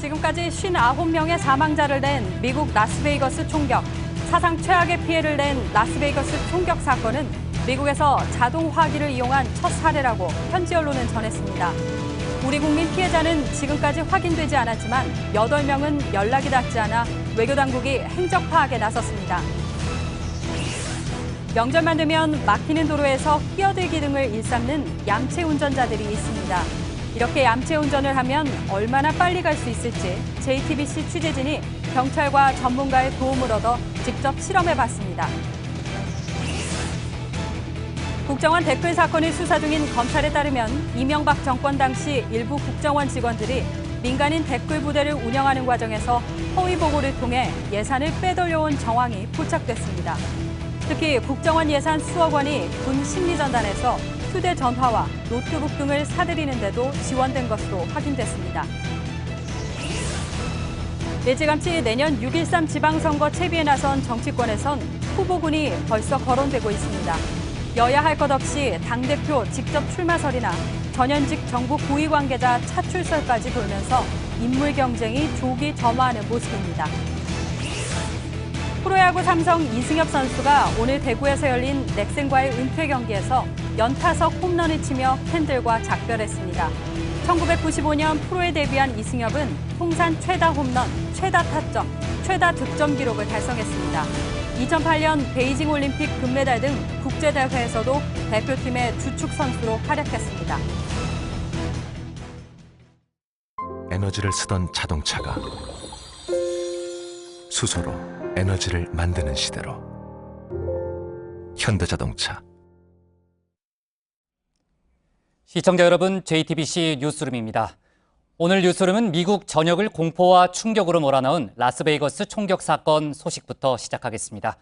지금까지 59명의 사망자를 낸 미국 라스베이거스 총격. 사상 최악의 피해를 낸 라스베이거스 총격 사건은 미국에서 자동 화기를 이용한 첫 사례라고 현지 언론은 전했습니다. 우리 국민 피해자는 지금까지 확인되지 않았지만 8명은 연락이 닿지 않아 외교당국이 행적 파악에 나섰습니다. 명절만 되면 막히는 도로에서 끼어들기 등을 일삼는 얌체 운전자들이 있습니다. 이렇게 얌체 운전을 하면 얼마나 빨리 갈 수 있을지 JTBC 취재진이 경찰과 전문가의 도움을 얻어 직접 실험해봤습니다. 국정원 댓글 사건을 수사 중인 검찰에 따르면 이명박 정권 당시 일부 국정원 직원들이 민간인 댓글 부대를 운영하는 과정에서 허위 보고를 통해 예산을 빼돌려온 정황이 포착됐습니다. 특히 국정원 예산 수억 원이 군 심리전단에서 휴대전화와 노트북 등을 사들이는 데도 지원된 것으로 확인됐습니다. 일찌감치 내년 6.13 지방선거 채비에 나선 정치권에선 후보군이 벌써 거론되고 있습니다. 여야 할 것 없이 당대표 직접 출마설이나 전현직 정부 고위 관계자 차출설까지 돌면서 인물 경쟁이 조기 점화하는 모습입니다. 프로야구 삼성 이승엽 선수가 오늘 대구에서 열린 넥센과의 은퇴 경기에서 연타석 홈런을 치며 팬들과 작별했습니다. 1995년 프로에 데뷔한 이승엽은 통산 최다 홈런, 최다 타점, 최다 득점 기록을 달성했습니다. 2008년 베이징 올림픽 금메달 등 국제대회에서도 대표팀의 주축 선수로 활약했습니다. 에너지를 쓰던 자동차가 수소로 에너지를 만드는 시대로 현대자동차. 시청자 여러분, JTBC 뉴스룸입니다. 오늘 뉴스룸은 미국 전역을 공포와 충격으로 몰아넣은 라스베이거스 총격 사건 소식부터 시작하겠습니다.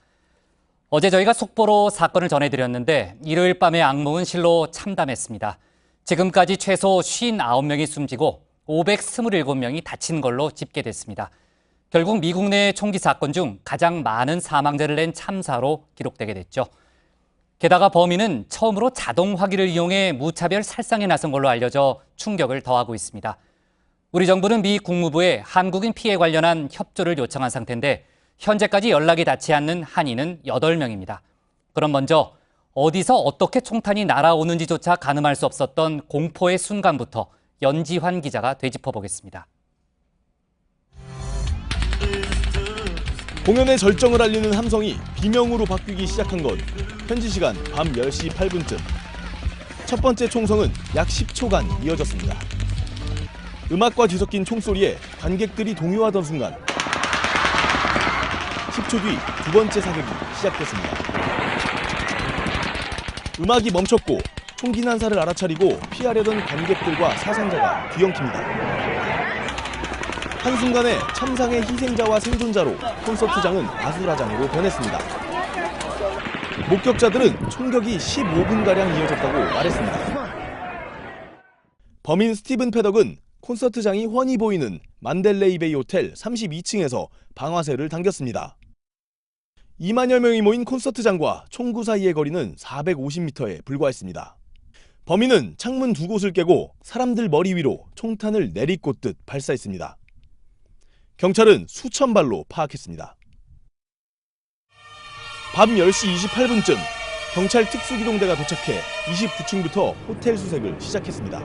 어제 저희가 속보로 사건을 전해드렸는데 일요일 밤의 악몽은 실로 참담했습니다. 지금까지 최소 59명이 숨지고 527명이 다친 걸로 집계됐습니다. 결국 미국 내 총기 사건 중 가장 많은 사망자를 낸 참사로 기록되게 됐죠. 게다가 범인은 처음으로 자동 화기를 이용해 무차별 살상에 나선 걸로 알려져 충격을 더하고 있습니다. 우리 정부는 미 국무부에 한국인 피해 관련한 협조를 요청한 상태인데 현재까지 연락이 닿지 않는 한인은 8명입니다. 그럼 먼저 어디서 어떻게 총탄이 날아오는지조차 가늠할 수 없었던 공포의 순간부터 연지환 기자가 되짚어보겠습니다. 공연의 절정을 알리는 함성이 비명으로 바뀌기 시작한 건 현지 시간 밤 10시 8분쯤. 첫 번째 총성은 약 10초간 이어졌습니다. 음악과 뒤섞인 총소리에 관객들이 동요하던 순간 10초 뒤 두 번째 사격이 시작됐습니다. 음악이 멈췄고 총기 난사를 알아차리고 피하려던 관객들과 사상자가 뒤엉킵니다. 한순간에 참상의 희생자와 생존자로 콘서트장은 아수라장으로 변했습니다. 목격자들은 총격이 15분가량 이어졌다고 말했습니다. 범인 스티븐 패덕은 콘서트장이 훤히 보이는 만델레이 베이 호텔 32층에서 방아쇠를 당겼습니다. 2만여 명이 모인 콘서트장과 총구 사이의 거리는 450m에 불과했습니다. 범인은 창문 두 곳을 깨고 사람들 머리 위로 총탄을 내리꽂듯 발사했습니다. 경찰은 수천 발로 파악했습니다. 밤 10시 28분쯤 경찰 특수기동대가 도착해 29층부터 호텔 수색을 시작했습니다.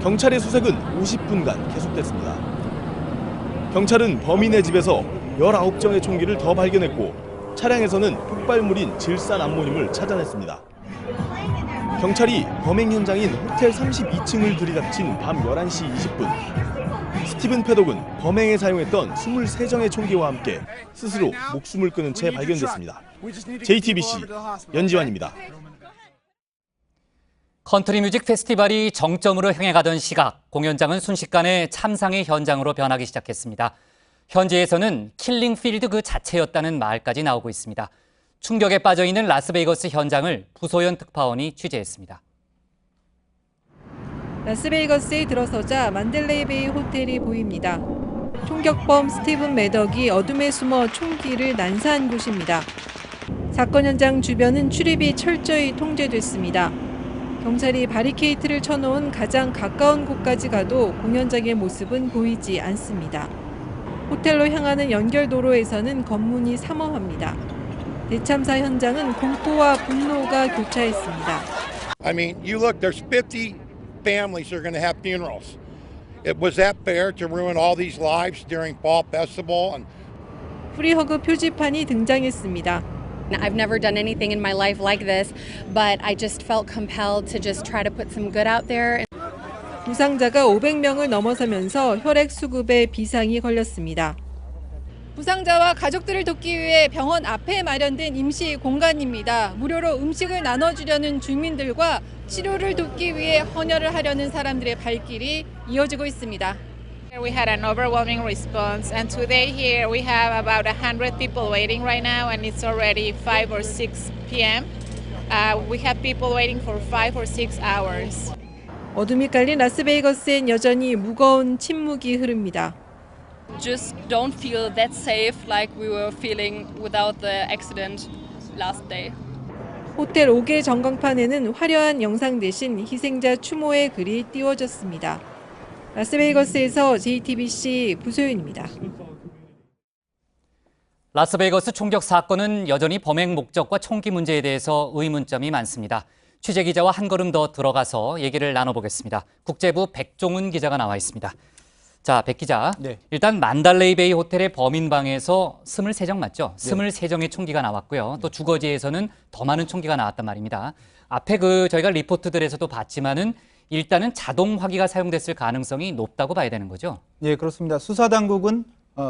경찰의 수색은 50분간 계속됐습니다. 경찰은 범인의 집에서 19정의 총기를 더 발견했고 차량에서는 폭발물인 질산 암모늄을 찾아냈습니다. 경찰이 범행 현장인 호텔 32층을 들이닥친 밤 11시 20분 스티븐 패덕은 범행에 사용했던 23정의 총기와 함께 스스로 목숨을 끊은 채 발견됐습니다. JTBC 연지환입니다. 컨트리 뮤직 페스티벌이 정점으로 향해 가던 시각, 공연장은 순식간에 참상의 현장으로 변하기 시작했습니다. 현지에서는 킬링 필드 그 자체였다는 말까지 나오고 있습니다. 충격에 빠져있는 라스베이거스 현장을 부소연 특파원이 취재했습니다. 라스베이거스에 들어서자 만델레이 베이 호텔이 보입니다. 총격범 스티븐 매덕이 어둠에 숨어 총기를 난사한 곳입니다. 사건 현장 주변은 출입이 철저히 통제됐습니다. 경찰이 바리케이트를 쳐놓은 가장 가까운 곳까지 가도 공연장의 모습은 보이지 않습니다. 호텔로 향하는 연결도로에서는 검문이 삼엄합니다. 대참사 현장은 공포와 분노가 교차했습니다. I mean, you look, there's 50 families that are going to have funerals. Was that fair to ruin all these lives during Fall Festival? And 프리허그 표지판이 등장했습니다. I've never done anything in my life like this, but I just felt compelled to just try to put some good out there. 부상자가 500명을 넘어서면서 혈액 수급에 비상이 걸렸습니다. 부상자와 가족들을 돕기 위해 병원 앞에 마련된 임시 공간입니다. 무료로 음식을 나눠주려는 주민들과 치료를 돕기 위해 헌혈을 하려는 사람들의 발길이 이어지고 있습니다. We had an overwhelming response, and today here we have about 100 people waiting right now, and it's already 5 or 6 p.m. We have people waiting for 5 or 6 hours. 어둠이 깔린 라스베이거스엔 여전히 무거운 침묵이 흐릅니다. Just don't feel that safe like we were feeling without the accident last day. 호텔 5개 전광판에는 화려한 영상 대신 희생자 추모의 글이 띄워졌습니다. 라스베이거스에서 JTBC 부소윤입니다. 라스베이거스 총격 사건은 여전히 범행 목적과 총기 문제에 대해서 의문점이 많습니다. 취재기자와 한 걸음 더 들어가서 얘기를 나눠보겠습니다. 국제부 백종훈 기자가 나와 있습니다. 자, 백 기자. 네. 일단 만달레이 베이 호텔의 범인방에서 23정 맞죠? 23정의 총기가 나왔고요. 또 주거지에서는 더 많은 총기가 나왔단 말입니다. 앞에 저희가 리포트들에서도 봤지만은 일단은 자동 화기가 사용됐을 가능성이 높다고 봐야 되는 거죠? 예, 그렇습니다. 수사당국은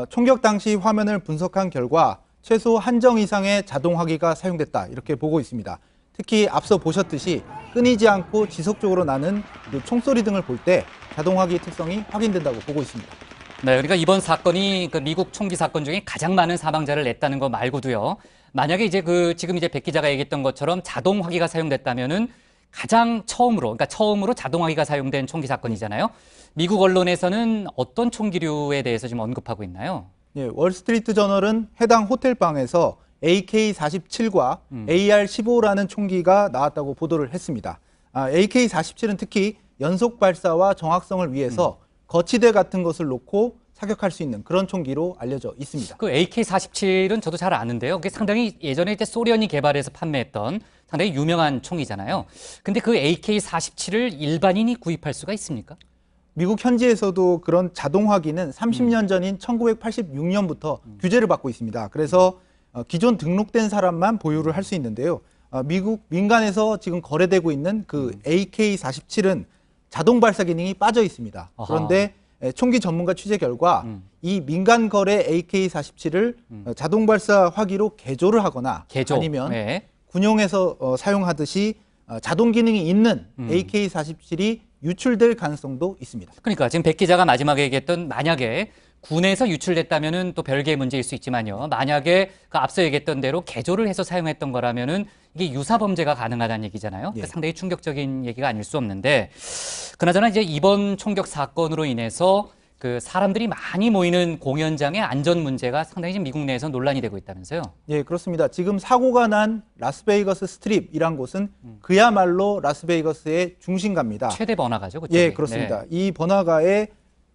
총격 당시 화면을 분석한 결과 최소 한 정 이상의 자동 화기가 사용됐다 이렇게 보고 있습니다. 특히 앞서 보셨듯이 끊이지 않고 지속적으로 나는 총소리 등을 볼 때 자동 화기 특성이 확인된다고 보고 있습니다. 네, 그러니까 이번 사건이 미국 총기 사건 중에 가장 많은 사망자를 냈다는 거 말고도요. 만약에 이제 지금 이제 백 기자가 얘기했던 것처럼 자동 화기가 사용됐다면은 가장 그러니까 처음으로 자동 화기가 사용된 총기 사건이잖아요. 미국 언론에서는 어떤 총기류에 대해서 지금 언급하고 있나요? 예, 월스트리트 저널은 해당 호텔방에서 AK-47과 AR-15라는 총기가 나왔다고 보도를 했습니다. AK-47은 특히 연속 발사와 정확성을 위해서 거치대 같은 것을 놓고 사격할 수 있는 그런 총기로 알려져 있습니다. 그 AK-47은 저도 잘 아는데요. 그게 상당히 예전에 이제 소련이 개발해서 판매했던 상당히 유명한 총이잖아요. 근데 그 AK-47을 일반인이 구입할 수가 있습니까? 미국 현지에서도 그런 자동 화기는 30년 전인 1986년부터 규제를 받고 있습니다. 그래서 기존 등록된 사람만 보유를 할 수 있는데요. 미국 민간에서 지금 거래되고 있는 그 AK-47은 자동 발사 기능이 빠져 있습니다. 그런데 총기 전문가 취재 결과 이 민간 거래 AK-47을 자동 발사 화기로 개조를 하거나 아니면 군용에서 사용하듯이 자동 기능이 있는 AK-47이 유출될 가능성도 있습니다. 그러니까 지금 백 기자가 마지막에 얘기했던 만약에 군에서 유출됐다면은 또 별개의 문제일 수 있지만요. 만약에 앞서 얘기했던 대로 개조를 해서 사용했던 거라면은 이게 유사 범죄가 가능하다는 얘기잖아요. 그러니까 상당히 충격적인 얘기가 아닐 수 없는데, 그나저나 이제 이번 총격 사건으로 인해서 사람들이 많이 모이는 공연장의 안전 문제가 상당히 지금 미국 내에서 논란이 되고 있다면서요? 예, 그렇습니다. 지금 사고가 난 라스베이거스 스트립이란 곳은 그야말로 라스베이거스의 중심가입니다. 최대 번화가죠, 그쪽이. 예, 그렇습니다. 이 번화가에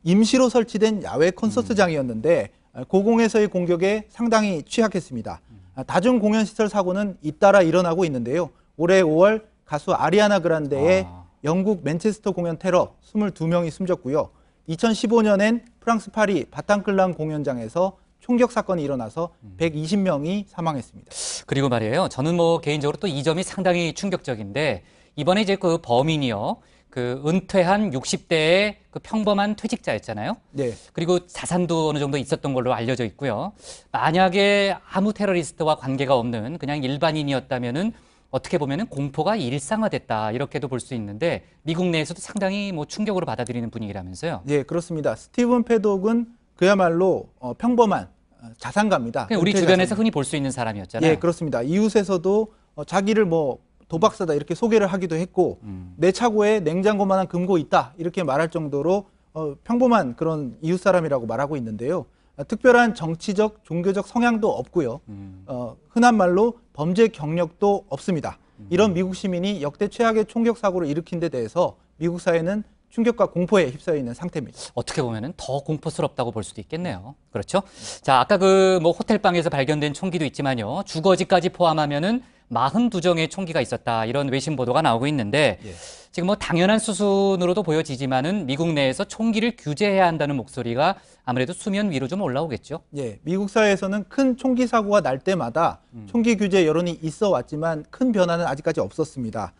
임시로 설치된 야외 콘서트장이었는데 고공에서의 공격에 상당히 취약했습니다. 다중 공연시설 사고는 잇따라 일어나고 있는데요. 올해 5월 가수 아리아나 그란데의 영국 맨체스터 공연 테러 22명이 숨졌고요. 2015년엔 프랑스 파리 바탕클랑 공연장에서 총격 사건이 일어나서 120명이 사망했습니다. 그리고 말이에요. 저는 개인적으로 또 이 점이 상당히 충격적인데, 이번에 이제 범인이요. 은퇴한 60대의 평범한 퇴직자였잖아요. 네. 그리고 자산도 어느 정도 있었던 걸로 알려져 있고요. 만약에 아무 테러리스트와 관계가 없는 그냥 일반인이었다면은 어떻게 보면은 공포가 일상화됐다 이렇게도 볼 수 있는데, 미국 내에서도 상당히 충격으로 받아들이는 분위기라면서요. 네, 그렇습니다. 스티븐 패독은 그야말로 평범한 자산가입니다. 우리 주변에서 흔히 볼 수 있는 사람이었잖아요. 예, 그렇습니다. 이웃에서도 자기를 도박사다 이렇게 소개를 하기도 했고 내 차고에 냉장고만한 금고 있다 이렇게 말할 정도로 평범한 그런 이웃 사람이라고 말하고 있는데요. 특별한 정치적, 종교적 성향도 없고요. 흔한 말로 범죄 경력도 없습니다. 이런 미국 시민이 역대 최악의 총격 사고를 일으킨 데 대해서 미국 사회는 충격과 공포에 휩싸여 있는 상태입니다. 어떻게 보면은 더 공포스럽다고 볼 수도 있겠네요. 그렇죠? 자, 아까 그 뭐 호텔방에서 발견된 총기도 있지만요. 주거지까지 포함하면은 42정의 총기가 있었다. 이런 외신 보도가 나오고 있는데 지금 뭐 당연한 수순으로도 보여지지만은 미국 내에서 총기를 규제해야 한다는 목소리가 아무래도 수면 위로 좀 올라오겠죠. 예, 미국 사회에서는 큰 총기 사고가 날 때마다 총기 규제 여론이 있어 왔지만 큰 변화는 아직까지 없었습니다.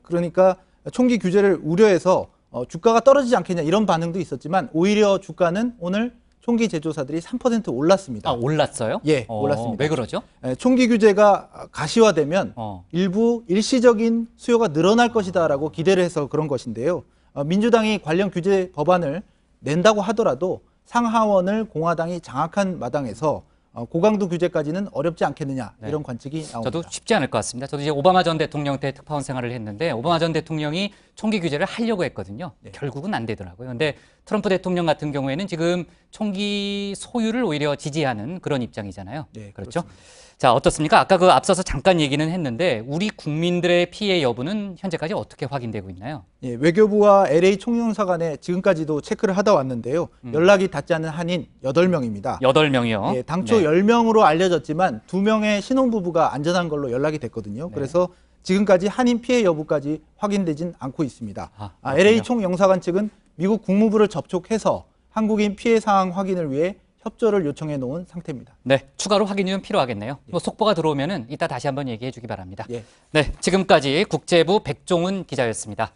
그러니까 총기 규제를 우려해서 주가가 떨어지지 않겠냐 이런 반응도 있었지만 오히려 주가는 오늘 총기 제조사들이 3% 올랐습니다. 아, 올랐어요? 예, 올랐습니다. 왜 그러죠? 총기 규제가 가시화되면 일부 일시적인 수요가 늘어날 것이다라고 기대를 해서 그런 것인데요. 민주당이 관련 규제 법안을 낸다고 하더라도 상하원을 공화당이 장악한 마당에서 고강도 규제까지는 어렵지 않겠느냐 이런 관측이 나옵니다. 저도 쉽지 않을 것 같습니다. 저도 이제 오바마 전 대통령 때 특파원 생활을 했는데 오바마 전 대통령이 총기 규제를 하려고 했거든요. 결국은 안 되더라고요. 근데 트럼프 대통령 같은 경우에는 지금 총기 소유를 오히려 지지하는 그런 입장이잖아요. 네, 그렇죠? 그렇습니다. 자, 어떻습니까? 아까 그 앞서서 잠깐 얘기는 했는데 우리 국민들의 피해 여부는 현재까지 어떻게 확인되고 있나요? 예, 외교부와 LA 총영사 간에 지금까지도 체크를 하다 왔는데요. 연락이 닿지 않는 한인 8명입니다. 8명이요? 예, 당초 네. 10명으로 알려졌지만 2명의 신혼부부가 안전한 걸로 연락이 됐거든요. 그래서 지금까지 한인 피해 여부까지 확인되진 않고 있습니다. LA 총영사관 측은 미국 국무부를 접촉해서 한국인 피해 상황 확인을 위해 협조를 요청해 놓은 상태입니다. 네, 추가로 확인이 좀 필요하겠네요. 뭐 속보가 들어오면은 이따 다시 한번 얘기해 주기 바랍니다. 예. 네, 지금까지 국제부 백종훈 기자였습니다.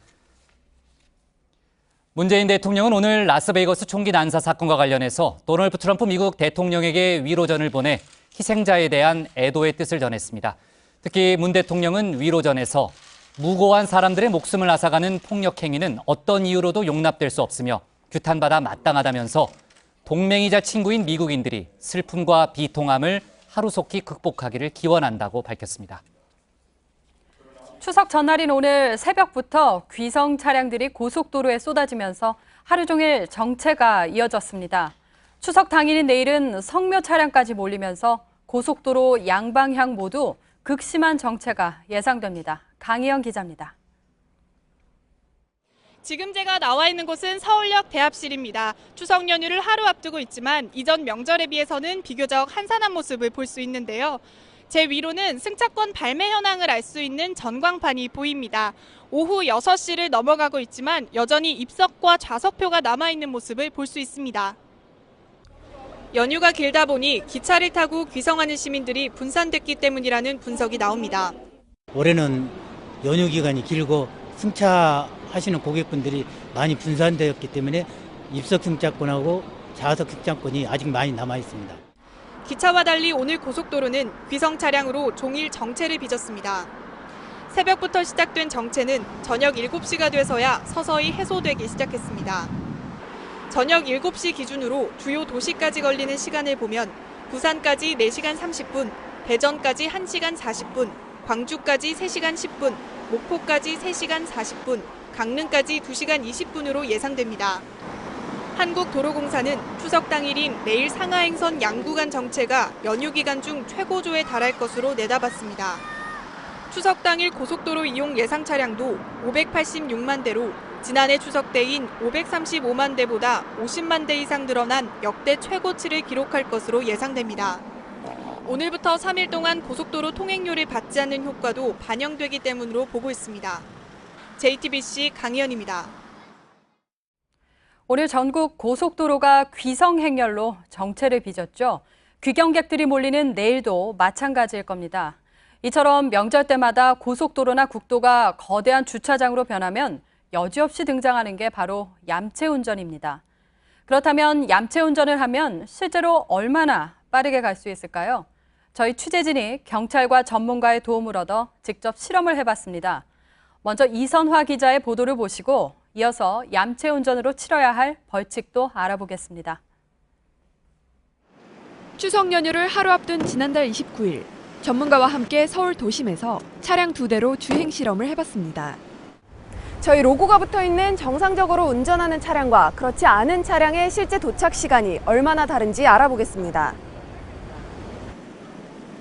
문재인 대통령은 오늘 라스베이거스 총기 난사 사건과 관련해서 도널드 트럼프 미국 대통령에게 위로전을 보내 희생자에 대한 애도의 뜻을 전했습니다. 특히 문 대통령은 위로전에서 무고한 사람들의 목숨을 앗아가는 폭력 행위는 어떤 이유로도 용납될 수 없으며 규탄받아 마땅하다면서 동맹이자 친구인 미국인들이 슬픔과 비통함을 하루속히 극복하기를 기원한다고 밝혔습니다. 추석 전날인 오늘 새벽부터 귀성 차량들이 고속도로에 쏟아지면서 하루 종일 정체가 이어졌습니다. 추석 당일인 내일은 성묘 차량까지 몰리면서 고속도로 양방향 모두 극심한 정체가 예상됩니다. 강희영 기자입니다. 지금 제가 나와 있는 곳은 서울역 대합실입니다. 추석 연휴를 하루 앞두고 있지만 이전 명절에 비해서는 비교적 한산한 모습을 볼 수 있는데요. 제 위로는 승차권 발매 현황을 알 수 있는 전광판이 보입니다. 오후 6시를 넘어가고 있지만 여전히 입석과 좌석표가 남아있는 모습을 볼 수 있습니다. 연휴가 길다 보니 기차를 타고 귀성하는 시민들이 분산됐기 때문이라는 분석이 나옵니다. 올해는 연휴 기간이 길고 승차하시는 고객분들이 많이 분산되었기 때문에 입석 승차권하고 좌석 승차권이 아직 많이 남아 있습니다. 기차와 달리 오늘 고속도로는 귀성 차량으로 종일 정체를 빚었습니다. 새벽부터 시작된 정체는 저녁 7시가 돼서야 서서히 해소되기 시작했습니다. 저녁 7시 기준으로 주요 도시까지 걸리는 시간을 보면 부산까지 4시간 30분, 대전까지 1시간 40분, 광주까지 3시간 10분, 목포까지 3시간 40분, 강릉까지 2시간 20분으로 예상됩니다. 한국도로공사는 추석 당일인 내일 상하행선 양구간 정체가 연휴 기간 중 최고조에 달할 것으로 내다봤습니다. 추석 당일 고속도로 이용 예상 차량도 586만 대로 지난해 추석 때인 535만 대보다 50만 대 이상 늘어난 역대 최고치를 기록할 것으로 예상됩니다. 오늘부터 3일 동안 고속도로 통행료를 받지 않는 효과도 반영되기 때문으로 보고 있습니다. JTBC 강희연입니다. 오늘 전국 고속도로가 귀성 행렬로 정체를 빚었죠. 귀경객들이 몰리는 내일도 마찬가지일 겁니다. 이처럼 명절 때마다 고속도로나 국도가 거대한 주차장으로 변하면 여지없이 등장하는 게 바로 얌체운전입니다. 그렇다면 얌체운전을 하면 실제로 얼마나 빠르게 갈 수 있을까요? 저희 취재진이 경찰과 전문가의 도움을 얻어 직접 실험을 해봤습니다. 먼저 이선화 기자의 보도를 보시고 이어서 얌체운전으로 치러야 할 벌칙도 알아보겠습니다. 추석 연휴를 하루 앞둔 지난달 29일, 전문가와 함께 서울 도심에서 차량 2대로 주행 실험을 해봤습니다. 저희 로고가 붙어있는 정상적으로 운전하는 차량과 그렇지 않은 차량의 실제 도착 시간이 얼마나 다른지 알아보겠습니다.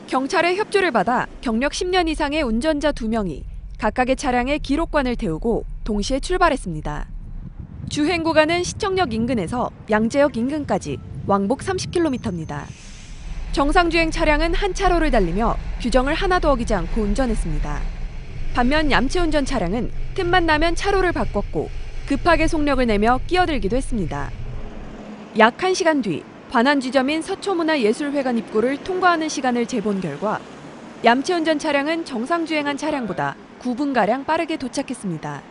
경찰의 협조를 받아 경력 10년 이상의 운전자 2명이 각각의 차량에 기록관을 태우고 동시에 출발했습니다. 주행 구간은 시청역 인근에서 양재역 인근까지 왕복 30km입니다. 정상주행 차량은 한 차로를 달리며 규정을 하나도 어기지 않고 운전했습니다. 반면 얌체운전 차량은 틈만 나면 차로를 바꿨고 급하게 속력을 내며 끼어들기도 했습니다. 약 1시간 뒤 관할 지점인 서초문화예술회관 입구를 통과하는 시간을 재본 결과 얌체운전 차량은 정상주행한 차량보다 9분가량 빠르게 도착했습니다.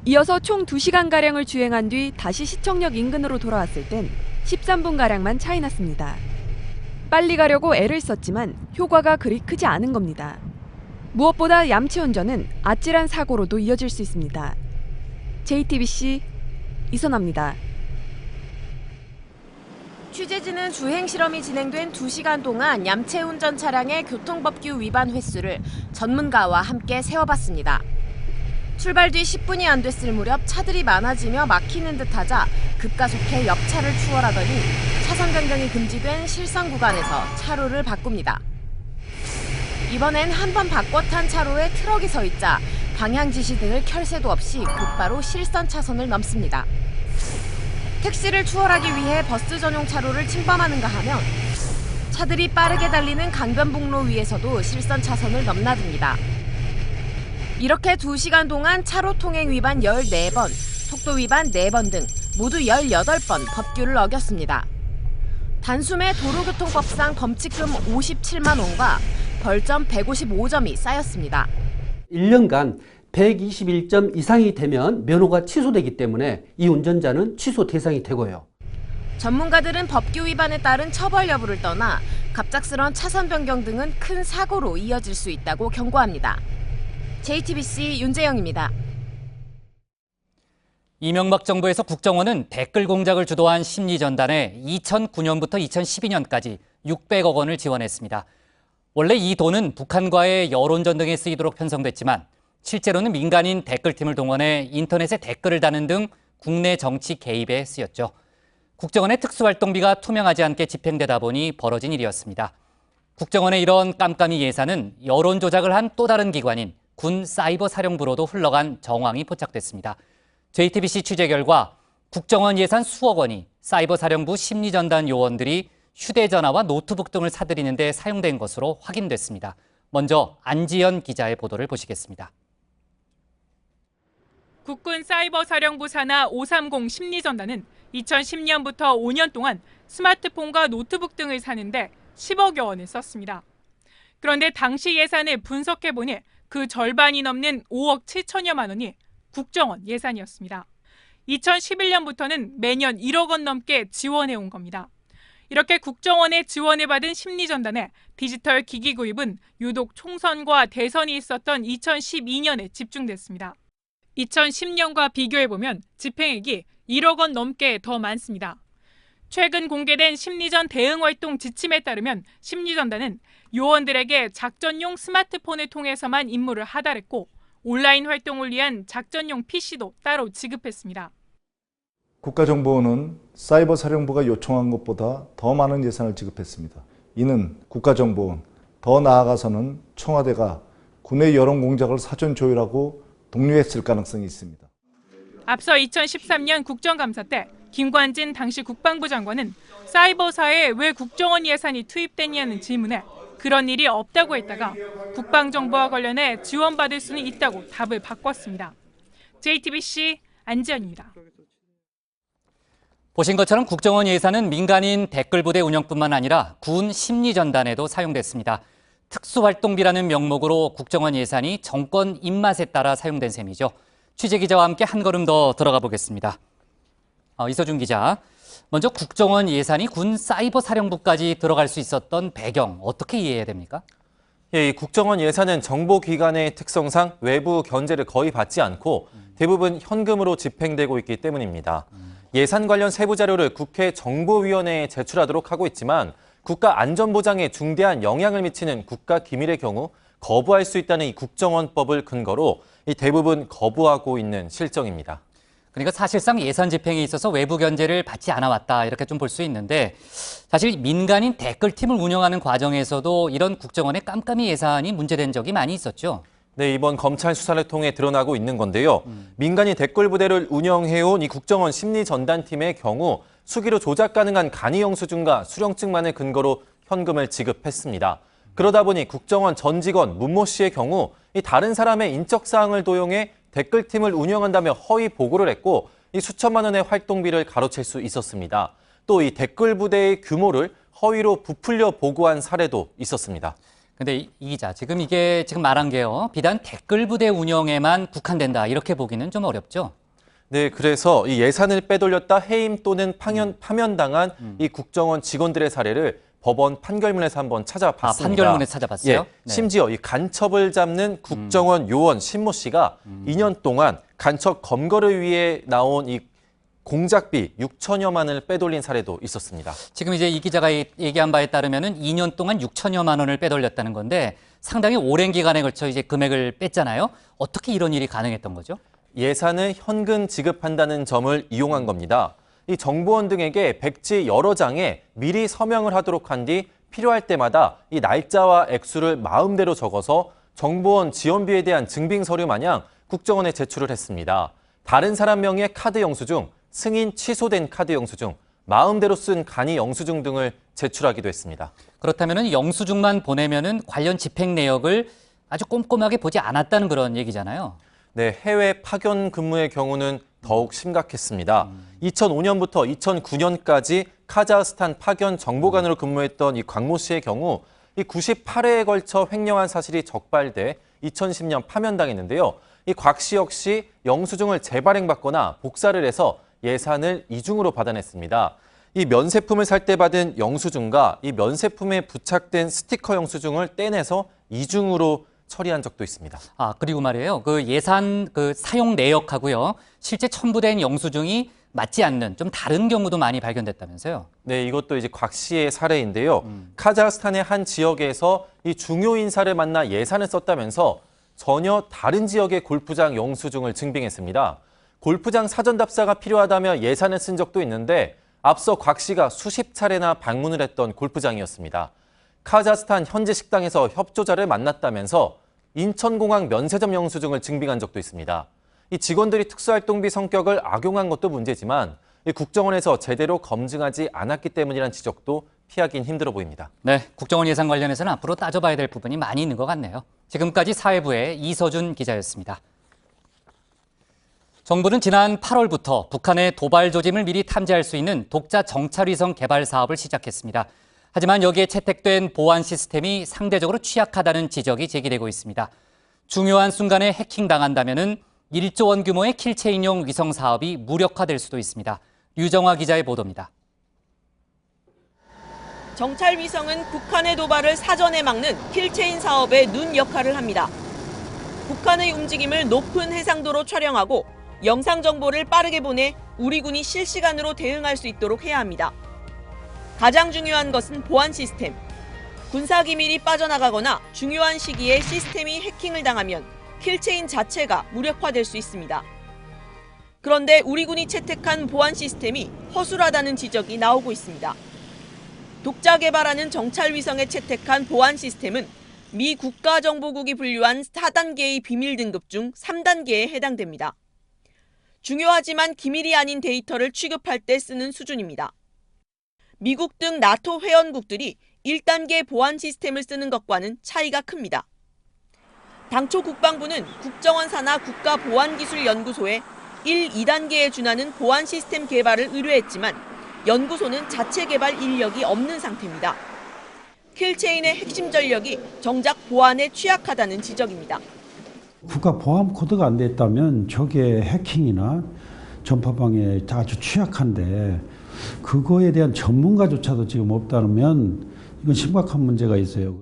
이어서 총 2시간가량을 주행한 뒤 다시 시청역 인근으로 돌아왔을 땐 13분가량만 차이 났습니다. 빨리 가려고 애를 썼지만 효과가 그리 크지 않은 겁니다. 무엇보다 얌체운전은 아찔한 사고로도 이어질 수 있습니다. JTBC 이선아입니다. 취재진은 주행 실험이 진행된 2시간 동안 얌체운전 차량의 교통법규 위반 횟수를 전문가와 함께 세어봤습니다. 출발 뒤 10분이 안 됐을 무렵 차들이 많아지며 막히는 듯하자 급가속해 옆차를 추월하더니 차선 변경이 금지된 실선 구간에서 차로를 바꿉니다. 이번엔 한 번 바꿔 탄 차로에 트럭이 서 있자 방향 지시 등을 켤 새도 없이 곧바로 실선 차선을 넘습니다. 택시를 추월하기 위해 버스 전용 차로를 침범하는가 하면 차들이 빠르게 달리는 강변북로 위에서도 실선 차선을 넘나듭니다. 이렇게 2시간 동안 차로 통행 위반 14번, 속도 위반 4번 등 모두 18번 법규를 어겼습니다. 단숨에 도로교통법상 범칙금 57만 원과 벌점 155점이 쌓였습니다. 1년간 121점 이상이 되면 면허가 취소되기 때문에 이 운전자는 취소 대상이 되고요. 전문가들은 법규 위반에 따른 처벌 여부를 떠나 갑작스런 차선 변경 등은 큰 사고로 이어질 수 있다고 경고합니다. JTBC 윤재영입니다. 이명박 정부에서 국정원은 댓글 공작을 주도한 심리전단에 2009년부터 2012년까지 600억 원을 지원했습니다. 원래 이 돈은 북한과의 여론전 등에 쓰이도록 편성됐지만 실제로는 민간인 댓글팀을 동원해 인터넷에 댓글을 다는 등 국내 정치 개입에 쓰였죠. 국정원의 특수활동비가 투명하지 않게 집행되다 보니 벌어진 일이었습니다. 국정원의 이런 깜깜이 예산은 여론 조작을 한 또 다른 기관인 군 사이버 사령부로도 흘러간 정황이 포착됐습니다. JTBC 취재 결과 국정원 예산 수억 원이 사이버 사령부 심리전단 요원들이 휴대전화와 노트북 등을 사들이는 데 사용된 것으로 확인됐습니다. 먼저 안지연 기자의 보도를 보시겠습니다. 국군 사이버 사령부 산하 530 심리전단은 2010년부터 5년 동안 스마트폰과 노트북 등을 사는데 10억여 원을 썼습니다. 그런데 당시 예산을 분석해보니 그 절반이 넘는 5억 7천여만 원이 국정원 예산이었습니다. 2011년부터는 매년 1억 원 넘게 지원해온 겁니다. 이렇게 국정원의 지원을 받은 심리전단의 디지털 기기 구입은 유독 총선과 대선이 있었던 2012년에 집중됐습니다. 2010년과 비교해보면 집행액이 1억 원 넘게 더 많습니다. 최근 공개된 심리전 대응활동 지침에 따르면 심리전단은 요원들에게 작전용 스마트폰을 통해서만 임무를 하달했고 온라인 활동을 위한 작전용 PC도 따로 지급했습니다. 국가정보원은 사이버 사령부가 요청한 것보다 더 많은 예산을 지급했습니다. 이는 국가정보원, 더 나아가서는 청와대가 군의 여론 공작을 사전 조율하고 독려했을 가능성이 있습니다. 앞서 2013년 국정감사 때 김관진 당시 국방부 장관은 사이버사에 왜 국정원 예산이 투입됐냐는 질문에 그런 일이 없다고 했다가 국방정보와 관련해 지원받을 수는 있다고 답을 바꿨습니다. JTBC 안지연입니다. 보신 것처럼 국정원 예산은 민간인 댓글부대 운영뿐만 아니라 군 심리전단에도 사용됐습니다. 특수활동비라는 명목으로 국정원 예산이 정권 입맛에 따라 사용된 셈이죠. 취재기자와 함께 한 걸음 더 들어가 보겠습니다. 이서준 기자, 먼저 국정원 예산이 군 사이버 사령부까지 들어갈 수 있었던 배경 어떻게 이해해야 됩니까? 예, 이 국정원 예산은 정보기관의 특성상 외부 견제를 거의 받지 않고 대부분 현금으로 집행되고 있기 때문입니다. 예산 관련 세부 자료를 국회 정보위원회에 제출하도록 하고 있지만 국가 안전보장에 중대한 영향을 미치는 국가기밀의 경우 거부할 수 있다는 이 국정원법을 근거로 이 대부분 거부하고 있는 실정입니다. 그러니까 사실상 예산 집행에 있어서 외부 견제를 받지 않아 왔다 이렇게 좀 볼 수 있는데 사실 민간인 댓글팀을 운영하는 과정에서도 이런 국정원의 깜깜이 예산이 문제된 적이 많이 있었죠. 네, 이번 검찰 수사를 통해 드러나고 있는 건데요. 민간인 댓글 부대를 운영해온 이 국정원 심리전단팀의 경우 수기로 조작 가능한 간이 영수증과 수령증만을 근거로 현금을 지급했습니다. 그러다 보니 국정원 전 직원 문모 씨의 경우 이 다른 사람의 인적 사항을 도용해 댓글팀을 운영한다며 허위 보고를 했고 이 수천만 원의 활동비를 가로챌 수 있었습니다. 또 이 댓글 부대의 규모를 허위로 부풀려 보고한 사례도 있었습니다. 근데 이 기자, 이게 지금 말한 게요. 비단 댓글 부대 운영에만 국한된다 이렇게 보기는 좀 어렵죠. 네, 그래서 이 예산을 빼돌렸다 해임 또는 파면당한 이 국정원 직원들의 사례를 법원 판결문에서 한번 찾아봤습니다. 판결문에서 찾아봤어요? 예, 네. 심지어 이 간첩을 잡는 국정원 요원 신모 씨가 2년 동안 간첩 검거를 위해 나온 이 공작비 6천여만을 빼돌린 사례도 있었습니다. 지금 이제 이 기자가 얘기한 바에 따르면은 2년 동안 6천여만 원을 빼돌렸다는 건데 상당히 오랜 기간에 걸쳐 이제 금액을 뺐잖아요. 어떻게 이런 일이 가능했던 거죠? 예산을 현금 지급한다는 점을 이용한 겁니다. 이 정보원 등에게 백지 여러 장에 미리 서명을 하도록 한 뒤 필요할 때마다 이 날짜와 액수를 마음대로 적어서 정보원 지원비에 대한 증빙 서류 마냥 국정원에 제출을 했습니다. 다른 사람 명의 카드 영수증, 승인 취소된 카드 영수증, 마음대로 쓴 간이 영수증 등을 제출하기도 했습니다. 그렇다면 영수증만 보내면은 관련 집행 내역을 아주 꼼꼼하게 보지 않았다는 그런 얘기잖아요. 네, 해외 파견 근무의 경우는 더욱 심각했습니다. 2005년부터 2009년까지 카자흐스탄 파견 정보관으로 근무했던 이 광모 씨의 경우 이 98회에 걸쳐 횡령한 사실이 적발돼 2010년 파면당했는데요. 이 곽 씨 역시 영수증을 재발행받거나 복사를 해서 예산을 이중으로 받아냈습니다. 이 면세품을 살 때 받은 영수증과 이 면세품에 부착된 스티커 영수증을 떼내서 이중으로 처리한 적도 있습니다. 그리고 말이에요. 그 예산 사용 내역하고요. 실제 첨부된 영수증이 맞지 않는 좀 다른 경우도 많이 발견됐다면서요. 네, 이것도 이제 곽 씨의 사례인데요. 카자흐스탄의 한 지역에서 이 중요 인사를 만나 예산을 썼다면서 전혀 다른 지역의 골프장 영수증을 증빙했습니다. 골프장 사전 답사가 필요하다며 예산을 쓴 적도 있는데 앞서 곽 씨가 수십 차례나 방문을 했던 골프장이었습니다. 카자흐스탄 현지 식당에서 협조자를 만났다면서 인천공항 면세점 영수증을 증빙한 적도 있습니다. 이 직원들이 특수활동비 성격을 악용한 것도 문제지만 이 국정원에서 제대로 검증하지 않았기 때문이라는 지적도 피하긴 힘들어 보입니다. 네, 국정원 예산 관련해서는 앞으로 따져봐야 될 부분이 많이 있는 것 같네요. 지금까지 사회부의 이서준 기자였습니다. 정부는 지난 8월부터 북한의 도발 조짐을 미리 탐지할 수 있는 독자 정찰위성 개발 사업을 시작했습니다. 하지만 여기에 채택된 보안 시스템이 상대적으로 취약하다는 지적이 제기되고 있습니다. 중요한 순간에 해킹당한다면은 1조 원 규모의 킬체인용 위성 사업이 무력화될 수도 있습니다. 류정화 기자의 보도입니다. 정찰 위성은 북한의 도발을 사전에 막는 킬체인 사업의 눈 역할을 합니다. 북한의 움직임을 높은 해상도로 촬영하고 영상 정보를 빠르게 보내 우리 군이 실시간으로 대응할 수 있도록 해야 합니다. 가장 중요한 것은 보안 시스템. 군사 기밀이 빠져나가거나 중요한 시기에 시스템이 해킹을 당하면 킬체인 자체가 무력화될 수 있습니다. 그런데 우리 군이 채택한 보안 시스템이 허술하다는 지적이 나오고 있습니다. 독자 개발하는 정찰 위성에 채택한 보안 시스템은 미 국가정보국이 분류한 4단계의 비밀 등급 중 3단계에 해당됩니다. 중요하지만 기밀이 아닌 데이터를 취급할 때 쓰는 수준입니다. 미국 등 나토 회원국들이 1단계 보안 시스템을 쓰는 것과는 차이가 큽니다. 당초 국방부는 국정원 산하 국가보안기술연구소에 1, 2단계에 준하는 보안 시스템 개발을 의뢰했지만 연구소는 자체 개발 인력이 없는 상태입니다. 킬체인의 핵심 전력이 정작 보안에 취약하다는 지적입니다. 국가 보안 코드가 안 돼 있다면 저게 해킹이나 전파방에 아주 취약한데 그거에 대한 전문가조차도 지금 없다면 이건 심각한 문제가 있어요.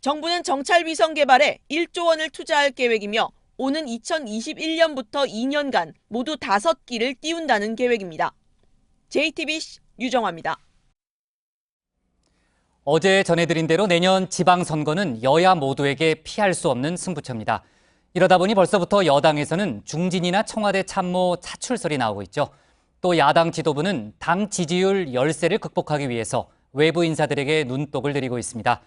정부는 정찰 위성 개발에 1조 원을 투자할 계획이며 오는 2021년부터 2년간 모두 5기를 띄운다는 계획입니다. JTBC 류정화입니다. 어제 전해드린 대로 내년 지방선거는 여야 모두에게 피할 수 없는 승부처입니다. 이러다 보니 벌써부터 여당에서는 중진이나 청와대 참모 차출설이 나오고 있죠. 또 야당 지도부는 당 지지율 열세를 극복하기 위해서 외부 인사들에게 눈독을 들이고 있습니다.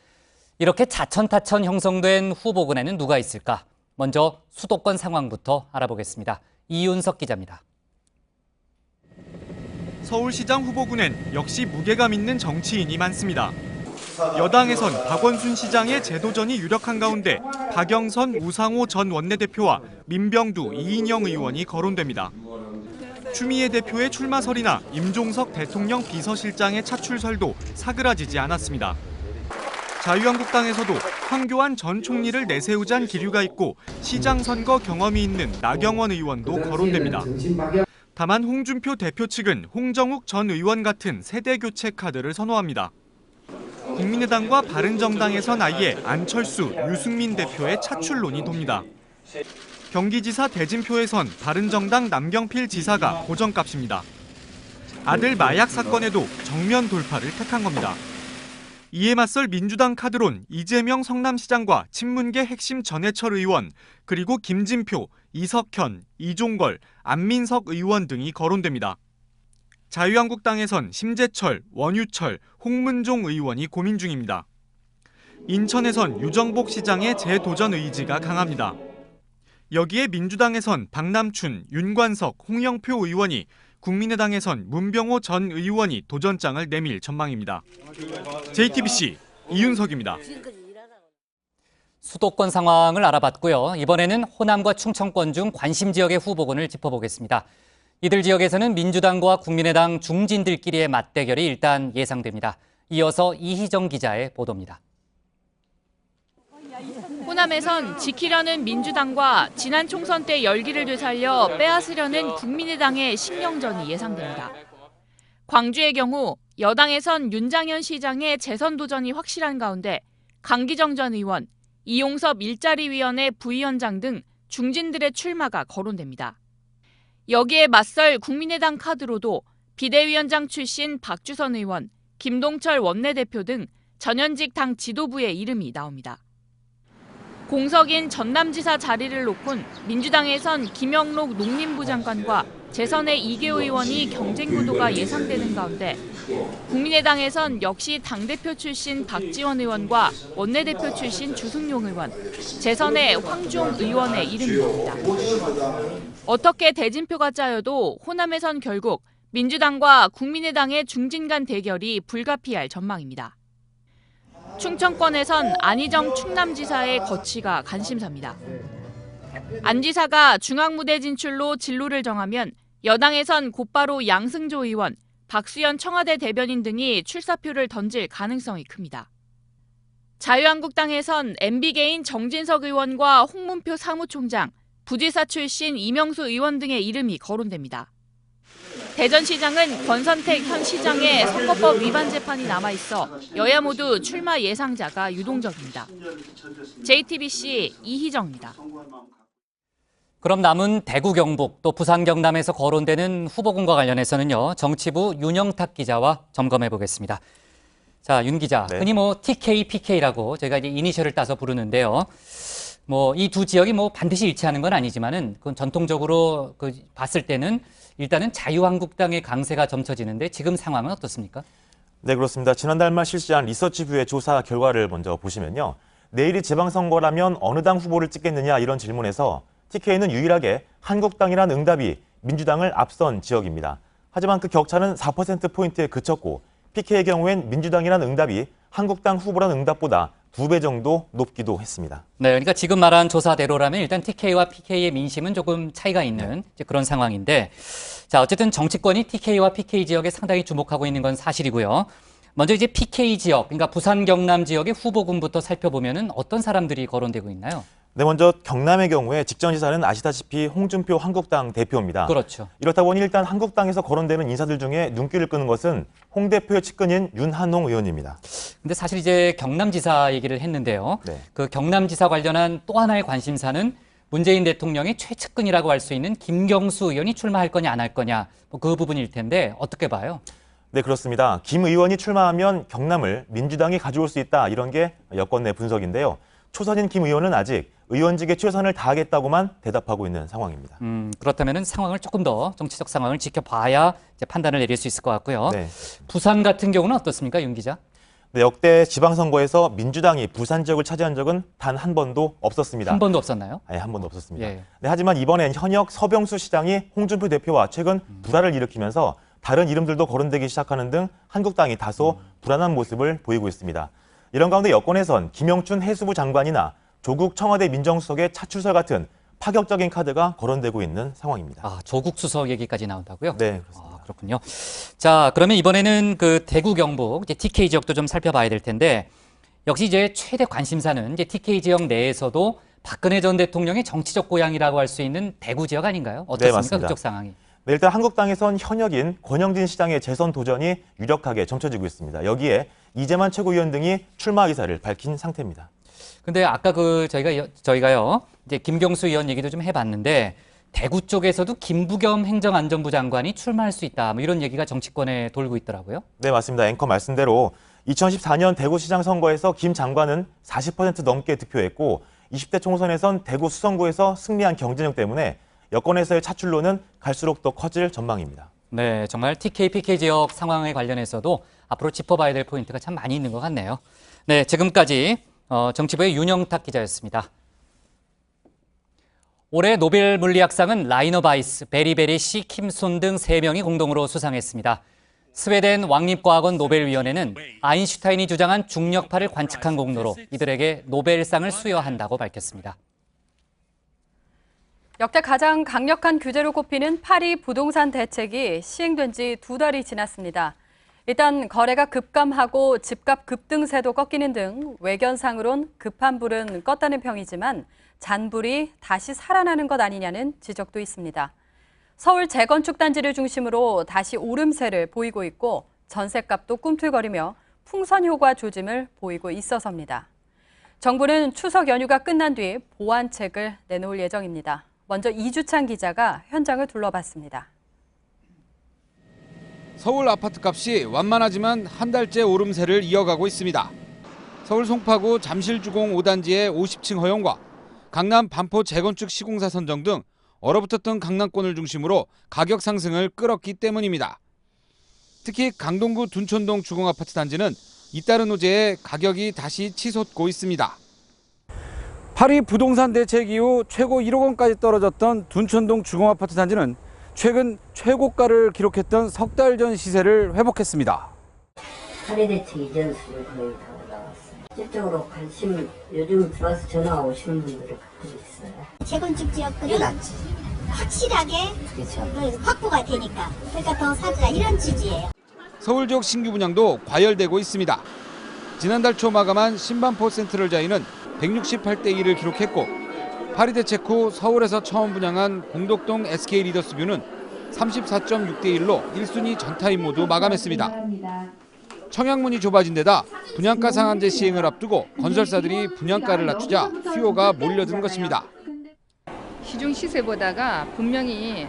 이렇게 자천타천 형성된 후보군에는 누가 있을까? 먼저 수도권 상황부터 알아보겠습니다. 이윤석 기자입니다. 서울시장 후보군엔 역시 무게감 있는 정치인이 많습니다. 여당에선 박원순 시장의 재도전이 유력한 가운데 박영선, 우상호 전 원내대표와 민병두, 이인영 의원이 거론됩니다. 추미애 대표의 출마설이나 임종석 대통령 비서실장의 차출설도 사그라지지 않았습니다. 자유한국당에서도 황교안 전 총리를 내세우자는 기류가 있고 시장 선거 경험이 있는 나경원 의원도 거론됩니다. 다만 홍준표 대표 측은 홍정욱 전 의원 같은 세대 교체 카드를 선호합니다. 국민의당과 바른정당에선 아예 안철수, 유승민 대표의 차출론이 돕니다. 경기지사 대진표에선 바른정당 남경필 지사가 고정값입니다. 아들 마약 사건에도 정면 돌파를 택한 겁니다. 이에 맞설 민주당 카드론 이재명 성남시장과 친문계 핵심 전해철 의원, 그리고 김진표, 이석현, 이종걸, 안민석 의원 등이 거론됩니다. 자유한국당에선 심재철, 원유철, 홍문종 의원이 고민 중입니다. 인천에선 유정복 시장의 재도전 의지가 강합니다. 여기에 민주당에선 박남춘, 윤관석, 홍영표 의원이, 국민의당에선 문병호 전 의원이 도전장을 내밀 전망입니다. JTBC 이윤석입니다. 수도권 상황을 알아봤고요. 이번에는 호남과 충청권 중 관심 지역의 후보군을 짚어보겠습니다. 이들 지역에서는 민주당과 국민의당 중진들끼리의 맞대결이 일단 예상됩니다. 이어서 이희정 기자의 보도입니다. 호남에선 지키려는 민주당과 지난 총선 때 열기를 되살려 빼앗으려는 국민의당의 신경전이 예상됩니다. 광주의 경우 여당에선 윤장현 시장의 재선 도전이 확실한 가운데 강기정 전 의원, 이용섭 일자리위원회 부위원장 등 중진들의 출마가 거론됩니다. 여기에 맞설 국민의당 카드로도 비대위원장 출신 박주선 의원, 김동철 원내대표 등 전현직 당 지도부의 이름이 나옵니다. 공석인 전남지사 자리를 놓곤 민주당에선 김영록 농림부 장관과 재선의 이계호 의원이 경쟁 구도가 예상되는 가운데 국민의당에선 역시 당대표 출신 박지원 의원과 원내대표 출신 주승용 의원, 재선의 황주홍 의원의 이름이 나옵니다. 어떻게 대진표가 짜여도 호남에선 결국 민주당과 국민의당의 중진 간 대결이 불가피할 전망입니다. 충청권에선 안희정 충남지사의 거취가 관심사입니다. 안 지사가 중앙무대 진출로 진로를 정하면 여당에선 곧바로 양승조 의원, 박수현 청와대 대변인 등이 출사표를 던질 가능성이 큽니다. 자유한국당에선 MB계인 정진석 의원과 홍문표 사무총장, 부지사 출신 이명수 의원 등의 이름이 거론됩니다. 대전시장은 권선택 현 시장의 선거법 위반 재판이 남아있어 여야 모두 출마 예상자가 유동적입니다. JTBC 이희정입니다. 그럼 남은 대구 경북 또 부산 경남에서 거론되는 후보군과 관련해서는요. 정치부 윤영탁 기자와 점검해 보겠습니다. 자, 윤 기자, 흔히 TK, PK라고 저희가 이제 이니셜을 따서 부르는데요. 이 두 지역이 반드시 일치하는 건 아니지만은 그건 전통적으로 봤을 때는 일단은 자유한국당의 강세가 점쳐지는데 지금 상황은 어떻습니까? 네, 그렇습니다. 지난달 말 실시한 리서치뷰의 조사 결과를 먼저 보시면요. 내일이 지방선거라면 어느 당 후보를 찍겠느냐 이런 질문에서 TK는 유일하게 한국당이란 응답이 민주당을 앞선 지역입니다. 하지만 그 격차는 4%포인트에 그쳤고 PK의 경우엔 민주당이란 응답이 한국당 후보란 응답보다 2배 정도 높기도 했습니다. 네, 그러니까 지금 말한 조사대로라면 일단 TK와 PK의 민심은 조금 차이가 있는 그런 상황인데, 자, 어쨌든 정치권이 TK와 PK 지역에 상당히 주목하고 있는 건 사실이고요. 먼저 이제 PK 지역, 그러니까 부산 경남 지역의 후보군부터 살펴보면은 어떤 사람들이 거론되고 있나요? 네, 먼저 경남의 경우에 직전지사는 아시다시피 홍준표 한국당 대표입니다. 그렇죠. 이렇다 보니 일단 한국당에서 거론되는 인사들 중에 눈길을 끄는 것은 홍 대표의 측근인 윤한홍 의원입니다. 근데 사실 이제 경남지사 얘기를 했는데요. 네. 그 경남지사 관련한 또 하나의 관심사는 문재인 대통령의 최측근이라고 할 수 있는 김경수 의원이 출마할 거냐 안 할 거냐 그 부분일 텐데 어떻게 봐요? 네, 그렇습니다. 김 의원이 출마하면 경남을 민주당이 가져올 수 있다 이런 게 여권 내 분석인데요. 초선인 김 의원은 아직 의원직에 최선을 다하겠다고만 대답하고 있는 상황입니다. 그렇다면 상황을 조금 더 정치적 상황을 지켜봐야 이제 판단을 내릴 수 있을 것 같고요. 네. 부산 같은 경우는 어떻습니까, 윤 기자? 네, 역대 지방선거에서 민주당이 부산 지역을 차지한 적은 단 한 번도 없었습니다. 한 번도 없었나요? 네, 한 번도 없었습니다. 예. 네, 하지만 이번엔 현역 서병수 시장이 홍준표 대표와 최근 불화를 일으키면서 다른 이름들도 거론되기 시작하는 등 한국당이 다소 불안한 모습을 보이고 있습니다. 이런 가운데 여권에선 김영춘 해수부 장관이나 조국 청와대 민정수석의 차출설 같은 파격적인 카드가 거론되고 있는 상황입니다. 아, 조국 수석 얘기까지 나온다고요? 네, 그렇습니다. 그렇군요. 자, 그러면 이번에는 그 대구 경북 이제 TK 지역도 좀 살펴봐야 될 텐데 역시 이제 최대 관심사는 이제 TK 지역 내에서도 박근혜 전 대통령의 정치적 고향이라고 할 수 있는 대구 지역 아닌가요? 어떻습니까? 네, 맞습니다. 그쪽 상황이. 네, 일단 한국당에선 현역인 권영진 시장의 재선 도전이 유력하게 점쳐지고 있습니다. 여기에 이재만 최고위원 등이 출마 의사를 밝힌 상태입니다. 근데 아까 저희가요 이제 김경수 의원 얘기도 좀 해봤는데 대구 쪽에서도 김부겸 행정안전부 장관이 출마할 수 있다, 뭐 이런 얘기가 정치권에 돌고 있더라고요. 네, 맞습니다. 앵커 말씀대로 2014년 대구시장 선거에서 김 장관은 40% 넘게 득표했고 20대 총선에선 대구 수성구에서 승리한 경쟁력 때문에 여권에서의 차출로는 갈수록 더 커질 전망입니다. 네, 정말 TK, PK 지역 상황에 관련해서도 앞으로 짚어봐야 될 포인트가 참 많이 있는 것 같네요. 네, 지금까지 정치부의 윤영탁 기자였습니다. 올해 노벨 물리학상은 라이너 바이스, 베리베리 씨, 킴손 등 3명이 공동으로 수상했습니다. 스웨덴 왕립과학원 노벨위원회는 아인슈타인이 주장한 중력파를 관측한 공로로 이들에게 노벨상을 수여한다고 밝혔습니다. 역대 가장 강력한 규제로 꼽히는 파리 부동산 대책이 시행된 지 2달이 지났습니다. 일단 거래가 급감하고 집값 급등세도 꺾이는 등 외견상으론 급한 불은 껐다는 평이지만 잔불이 다시 살아나는 것 아니냐는 지적도 있습니다. 서울 재건축 단지를 중심으로 다시 오름세를 보이고 있고 전셋값도 꿈틀거리며 풍선 효과 조짐을 보이고 있어서입니다. 정부는 추석 연휴가 끝난 뒤 보완책을 내놓을 예정입니다. 먼저 이주찬 기자가 현장을 둘러봤습니다. 서울 아파트값이 완만하지만 한 달째 오름세를 이어가고 있습니다. 서울 송파구 잠실주공 5단지의 50층 허용과 강남 반포 재건축 시공사 선정 등 얼어붙었던 강남권을 중심으로 가격 상승을 끌었기 때문입니다. 특히 강동구 둔촌동 주공아파트 단지는 잇따른 호재에 가격이 다시 치솟고 있습니다. 파리 부동산 대책 이후 최고 1억 원까지 떨어졌던 둔촌동 주공아파트 단지는 최근 최고가를 기록했던 석 달 전 시세를 회복했습니다. 파리 대책 이전 수준 거의 다 올라왔어요. 실질적으로 관심 요즘 들어와서 전화 오시는 분들을 갖고 있어요. 재건축 지역들은 확실하게 확보가 되니까 그러니까 더 사자 이런 취지예요. 서울 지역 신규 분양도 과열되고 있습니다. 지난달 초 마감한 신반포 센트럴자이는 168대 1을 기록했고 파리 대책 후 서울에서 처음 분양한 공덕동 SK 리더스뷰는 34.6대 1로 1순위 전타임 모두 마감했습니다. 청약문이 좁아진 데다 분양가 상한제 시행을 앞두고 건설사들이 분양가를 낮추자 수요가 몰려든 것입니다. 시중 시세보다가 분명히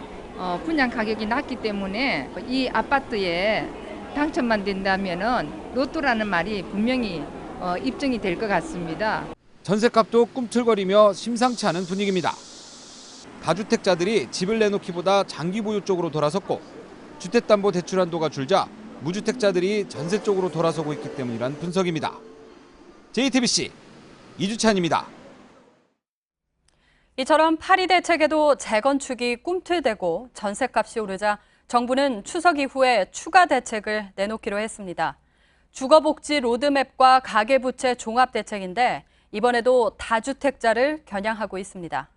분양 가격이 낮기 때문에 이 아파트에 당첨만 된다면은 로또라는 말이 분명히 입증이 될 것 같습니다. 전셋값도 꿈틀거리며 심상치 않은 분위기입니다. 다주택자들이 집을 내놓기보다 장기 보유 쪽으로 돌아섰고 주택담보대출 한도가 줄자 무주택자들이 전세 쪽으로 돌아서고 있기 때문이란 분석입니다. JTBC 이주찬입니다. 이처럼 파리 대책에도 재건축이 꿈틀대고 전셋값이 오르자 정부는 추석 이후에 추가 대책을 내놓기로 했습니다. 주거복지 로드맵과 가계부채 종합대책인데 이번에도 다주택자를 겨냥하고 있습니다.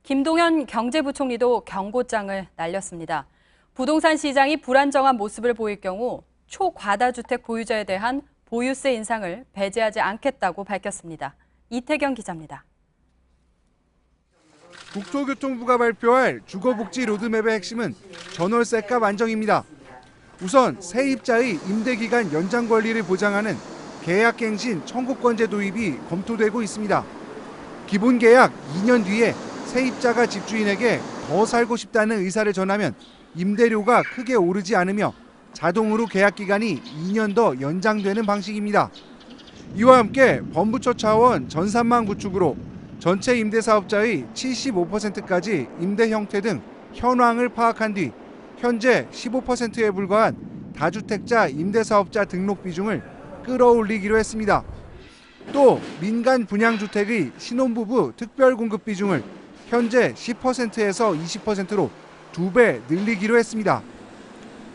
김동연 경제부총리도 경고장을 날렸습니다. 부동산 시장이 불안정한 모습을 보일 경우 초과다주택 보유자에 대한 보유세 인상을 배제하지 않겠다고 밝혔습니다. 이태경 기자입니다. 국토교통부가 발표할 주거복지 로드맵의 핵심은 전월세값 안정입니다. 우선 세입자의 임대기간 연장 권리를 보장하는 계약갱신 청구권제 도입이 검토되고 있습니다. 기본계약 2년 뒤에 세입자가 집주인에게 더 살고 싶다는 의사를 전하면 임대료가 크게 오르지 않으며 자동으로 계약기간이 2년 더 연장되는 방식입니다. 이와 함께 범부처 차원 전산망 구축으로 전체 임대사업자의 75%까지 임대 형태 등 현황을 파악한 뒤 현재 15%에 불과한 다주택자 임대사업자 등록 비중을 끌어올리기로 했습니다. 또 민간 분양주택의 신혼부부 특별공급 비중을 현재 10%에서 20%로 2배 늘리기로 했습니다.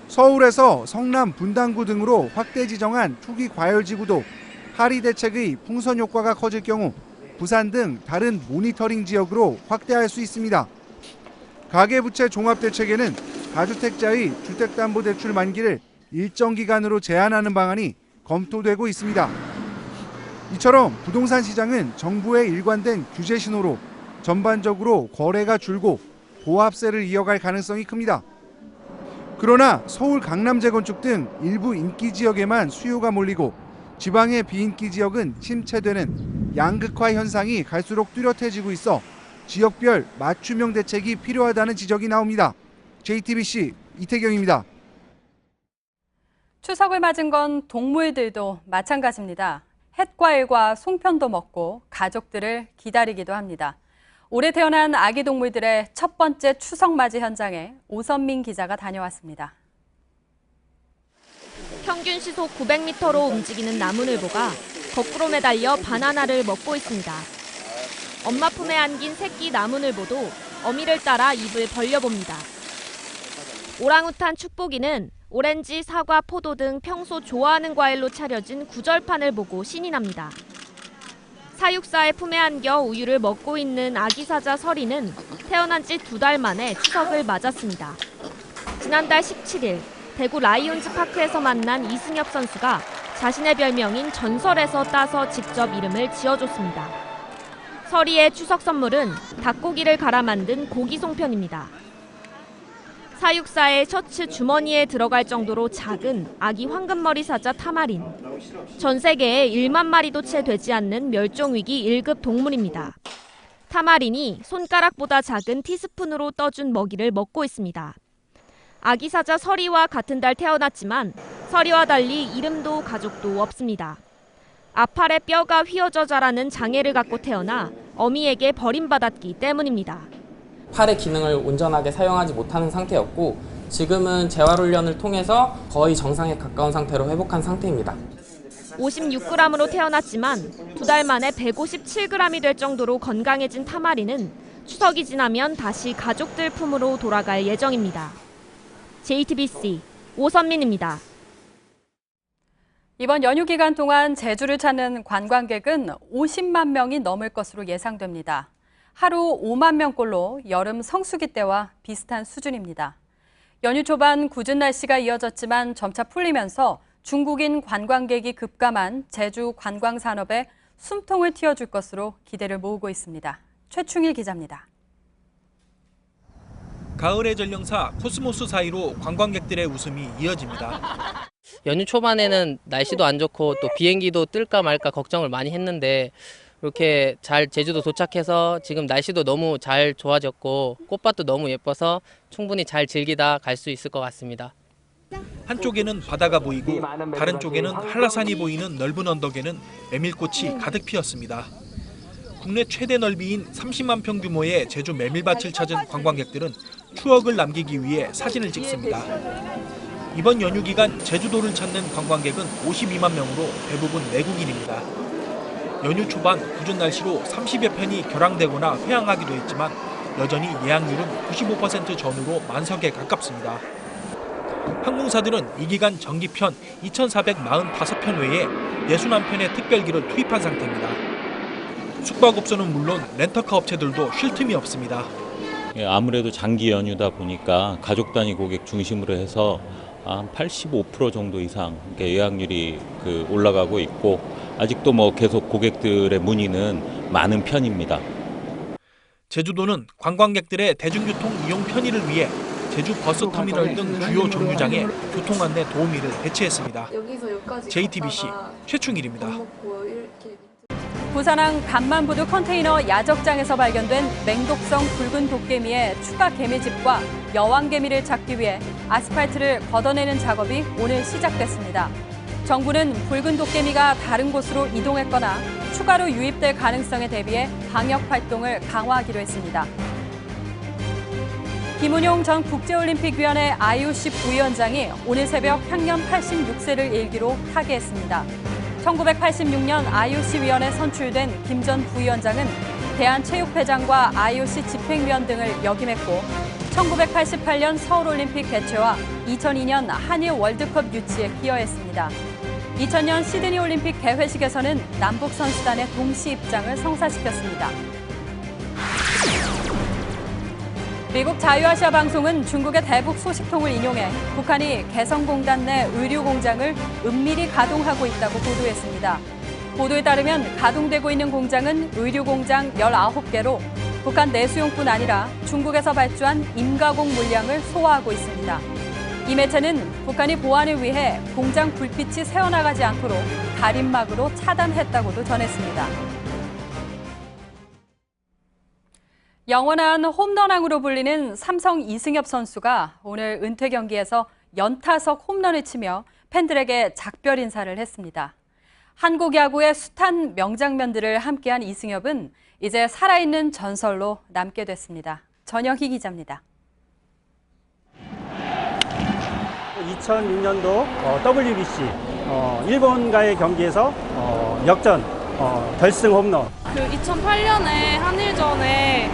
서울에서 성남 분당구 등으로 확대 지정한 투기 과열지구도 하리 대책의 풍선 효과가 커질 경우 부산 등 다른 모니터링 지역으로 확대할 수 있습니다. 가계부채 종합대책에는 다주택자의 주택담보대출 만기를 일정 기간으로 제한하는 방안이 검토되고 있습니다. 이처럼 부동산 시장은 정부의 일관된 규제 신호로 전반적으로 거래가 줄고 보합세를 이어갈 가능성이 큽니다. 그러나 서울 강남 재건축 등 일부 인기 지역에만 수요가 몰리고 지방의 비인기 지역은 침체되는 양극화 현상이 갈수록 뚜렷해지고 있어 지역별 맞춤형 대책이 필요하다는 지적이 나옵니다. JTBC 이태경입니다. 추석을 맞은 건 동물들도 마찬가지입니다. 햇과일과 송편도 먹고 가족들을 기다리기도 합니다. 올해 태어난 아기 동물들의 첫 번째 추석 맞이 현장에 오선민 기자가 다녀왔습니다. 평균 시속 900m로 움직이는 나무늘보가 거꾸로 매달려 바나나를 먹고 있습니다. 엄마 품에 안긴 새끼 나무늘보도 어미를 따라 입을 벌려봅니다. 오랑우탄 축복이는 오렌지, 사과, 포도 등 평소 좋아하는 과일로 차려진 구절판을 보고 신이 납니다. 사육사의 품에 안겨 우유를 먹고 있는 아기 사자 서리는 태어난 지 2달 만에 추석을 맞았습니다. 지난달 17일 대구 라이온즈 파크에서 만난 이승엽 선수가 자신의 별명인 전설에서 따서 직접 이름을 지어줬습니다. 서리의 추석 선물은 닭고기를 갈아 만든 고기 송편입니다. 사육사의 셔츠 주머니에 들어갈 정도로 작은 아기 황금머리 사자 타마린. 전 세계에 1만 마리도 채 되지 않는 멸종위기 1급 동물입니다. 타마린이 손가락보다 작은 티스푼으로 떠준 먹이를 먹고 있습니다. 아기 사자 서리와 같은 달 태어났지만 서리와 달리 이름도 가족도 없습니다. 앞팔의 뼈가 휘어져 자라는 장애를 갖고 태어나 어미에게 버림받았기 때문입니다. 팔의 기능을 온전하게 사용하지 못하는 상태였고 지금은 재활훈련을 통해서 거의 정상에 가까운 상태로 회복한 상태입니다. 56g으로 태어났지만 2달 만에 157g이 될 정도로 건강해진 타마리는 추석이 지나면 다시 가족들 품으로 돌아갈 예정입니다. JTBC 오선민입니다. 이번 연휴 기간 동안 제주를 찾는 관광객은 50만 명이 넘을 것으로 예상됩니다. 하루 5만 명꼴로 여름 성수기 때와 비슷한 수준입니다. 연휴 초반 궂은 날씨가 이어졌지만 점차 풀리면서 중국인 관광객이 급감한 제주 관광산업에 숨통을 틔워줄 것으로 기대를 모으고 있습니다. 최충일 기자입니다. 가을의 전령사 코스모스 사이로 관광객들의 웃음이 이어집니다. 연휴 초반에는 날씨도 안 좋고 또 비행기도 뜰까 말까 걱정을 많이 했는데 이렇게 잘 제주도 도착해서 지금 날씨도 너무 잘 좋아졌고 꽃밭도 너무 예뻐서 충분히 잘 즐기다 갈 수 있을 것 같습니다. 한쪽에는 바다가 보이고 다른 쪽에는 한라산이 보이는 넓은 언덕에는 메밀꽃이 가득 피었습니다. 국내 최대 넓이인 30만 평 규모의 제주 메밀밭을 찾은 관광객들은 추억을 남기기 위해 사진을 찍습니다. 이번 연휴 기간 제주도를 찾는 관광객은 52만 명으로 대부분 외국인입니다. 연휴 초반 궂은 날씨로 30여 편이 결항되거나 회항하기도 했지만 여전히 예약률은 95% 전후로 만석에 가깝습니다. 항공사들은 이 기간 정기편 2,445편 외에 61편의 특별기를 투입한 상태입니다. 숙박업소는 물론 렌터카 업체들도 쉴 틈이 없습니다. 아무래도 장기 연휴다 보니까 가족 단위 고객 중심으로 해서 한 85% 정도 이상 예약률이 올라가고 있고 아직도 계속 고객들의 문의는 많은 편입니다. 제주도는 관광객들의 대중교통 이용 편의를 위해 제주 버스터미널 등 주요 정류장에 교통안내 도우미를 배치했습니다. JTBC 최충일입니다. 부산항 간만부두 컨테이너 야적장에서 발견된 맹독성 붉은 도깨미의 추가 개미집과 여왕개미를 잡기 위해 아스팔트를 걷어내는 작업이 오늘 시작됐습니다. 정부는 붉은 도깨비가 다른 곳으로 이동했거나 추가로 유입될 가능성에 대비해 방역 활동을 강화하기로 했습니다. 김은용 전 국제올림픽위원회 IOC 부위원장이 오늘 새벽 향년 86세를 일기로 타계했습니다. 1986년 IOC 위원에 선출된 김 전 부위원장은 대한체육회장과 IOC 집행위원 등을 역임했고 1988년 서울올림픽 개최와 2002년 한일 월드컵 유치에 기여했습니다. 2000년 시드니올림픽 개회식에서는 남북선수단의 동시 입장을 성사시켰습니다. 미국 자유아시아 방송은 중국의 대북 소식통을 인용해 북한이 개성공단 내 의류 공장을 은밀히 가동하고 있다고 보도했습니다. 보도에 따르면 가동되고 있는 공장은 의류 공장 19개로 북한 내수용뿐 아니라 중국에서 발주한 임가공 물량을 소화하고 있습니다. 이 매체는 북한이 보안을 위해 공장 불빛이 새어나가지 않도록 가림막으로 차단했다고도 전했습니다. 영원한 홈런왕으로 불리는 삼성 이승엽 선수가 오늘 은퇴 경기에서 연타석 홈런을 치며 팬들에게 작별 인사를 했습니다. 한국 야구의 숱한 명장면들을 함께한 이승엽은 이제 살아있는 전설로 남게 됐습니다. 전영희 기자입니다. 2006년도 WBC 일본과의 경기에서 역전 결승 홈런. 그 2008년에 한일전에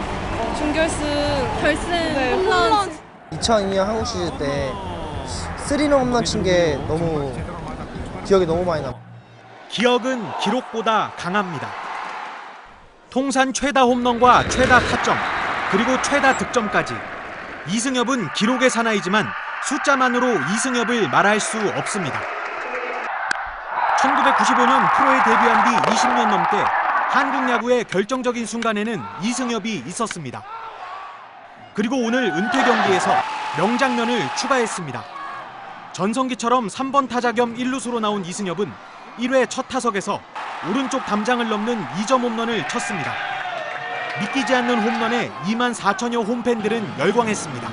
결승 홈런. 2002년 한국 시즌 때 3런 홈런 친 게 너무 기억에 너무 많이 남아요. 기억은 기록보다 강합니다. 통산 최다 홈런과 최다 타점, 그리고 최다 득점까지 이승엽은 기록의 사나이지만 숫자만으로 이승엽을 말할 수 없습니다. 1995년 프로에 데뷔한 뒤 20년 넘게 한국 야구의 결정적인 순간에는 이승엽이 있었습니다. 그리고 오늘 은퇴 경기에서 명장면을 추가했습니다. 전성기처럼 3번 타자 겸 1루수로 나온 이승엽은 1회 첫 타석에서 오른쪽 담장을 넘는 2점 홈런을 쳤습니다. 믿기지 않는 홈런에 2만 4천여 홈팬들은 열광했습니다.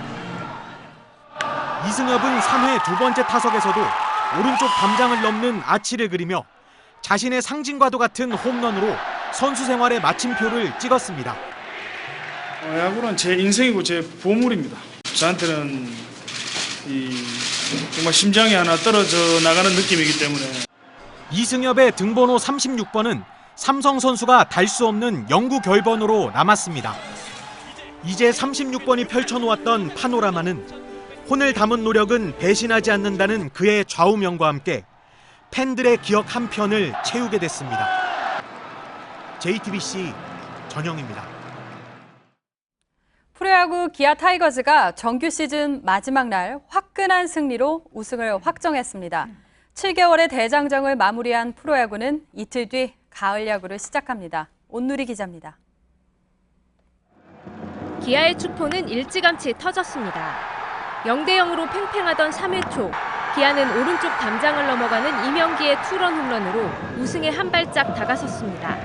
이승엽은 3회 두 번째 타석에서도 오른쪽 담장을 넘는 아치를 그리며 자신의 상징과도 같은 홈런으로 선수 생활의 마침표를 찍었습니다. 야구는 제 인생이고 제 보물입니다. 저한테는 정말 심장이 하나 떨어져 나가는 느낌이기 때문에. 이승엽의 등번호 36번은 삼성 선수가 달 수 없는 영구 결번으로 남았습니다. 이제 36번이 펼쳐놓았던 파노라마는 혼을 담은 노력은 배신하지 않는다는 그의 좌우명과 함께 팬들의 기억 한 편을 채우게 됐습니다. JTBC 전영입니다. 프로야구 기아 타이거즈가 정규 시즌 마지막 날 화끈한 승리로 우승을 확정했습니다. 7개월의 대장정을 마무리한 프로야구는 이틀 뒤 가을 야구를 시작합니다. 온누리 기자입니다. 기아의 축포는 일찌감치 터졌습니다. 0대0으로 팽팽하던 3회 초, 기아는 오른쪽 담장을 넘어가는 이명기의 투런 홈런으로 우승에 한 발짝 다가섰습니다.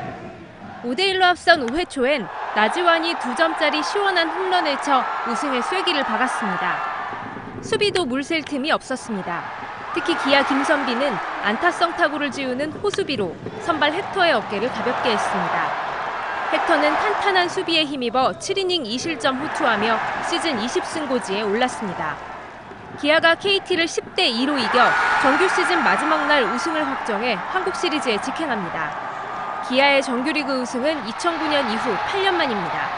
5대1로 앞선 5회 초엔 나지완이 2점짜리 시원한 홈런을 쳐 우승의 쐐기를 박았습니다. 수비도 물샐 틈이 없었습니다. 특히 기아 김선비는 안타성 타구를 지우는 호수비로 선발 헥터의 어깨를 가볍게 했습니다. 헥터는 탄탄한 수비에 힘입어 7이닝 2실점 호투하며 시즌 20승고지에 올랐습니다. 기아가 KT를 10대2로 이겨 정규 시즌 마지막 날 우승을 확정해 한국 시리즈에 직행합니다. 기아의 정규리그 우승은 2009년 이후 8년 만입니다.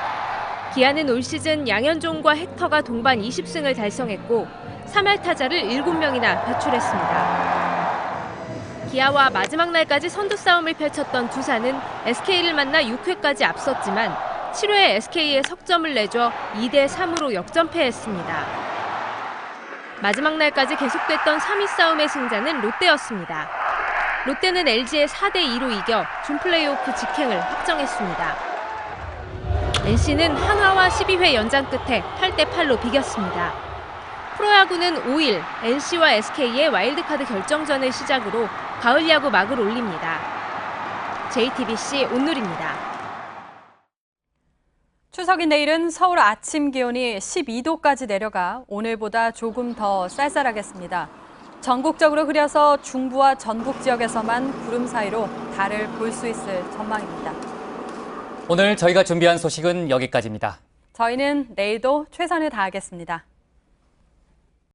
기아는 올 시즌 양현종과 헥터가 동반 20승을 달성했고 3할 타자를 7명이나 배출했습니다. 기아와 마지막 날까지 선두 싸움을 펼쳤던 두산은 SK를 만나 6회까지 앞섰지만 7회에 SK에 석점을 내줘 2대3으로 역전패했습니다. 마지막 날까지 계속됐던 3위 싸움의 승자는 롯데였습니다. 롯데는 LG에 4대2로 이겨 준플레이오프 직행을 확정했습니다. NC는 한화와 12회 연장 끝에 8대8로 비겼습니다. 프로야구는 5일 NC와 SK의 와일드카드 결정전을 시작으로 가을 야구 막을 올립니다. JTBC 온누리입니다. 추석인 내일은 서울 아침 기온이 12도까지 내려가 오늘보다 조금 더 쌀쌀하겠습니다. 전국적으로 흐려서 중부와 전북 지역에서만 구름 사이로 달을 볼 수 있을 전망입니다. 오늘 저희가 준비한 소식은 여기까지입니다. 저희는 내일도 최선을 다하겠습니다.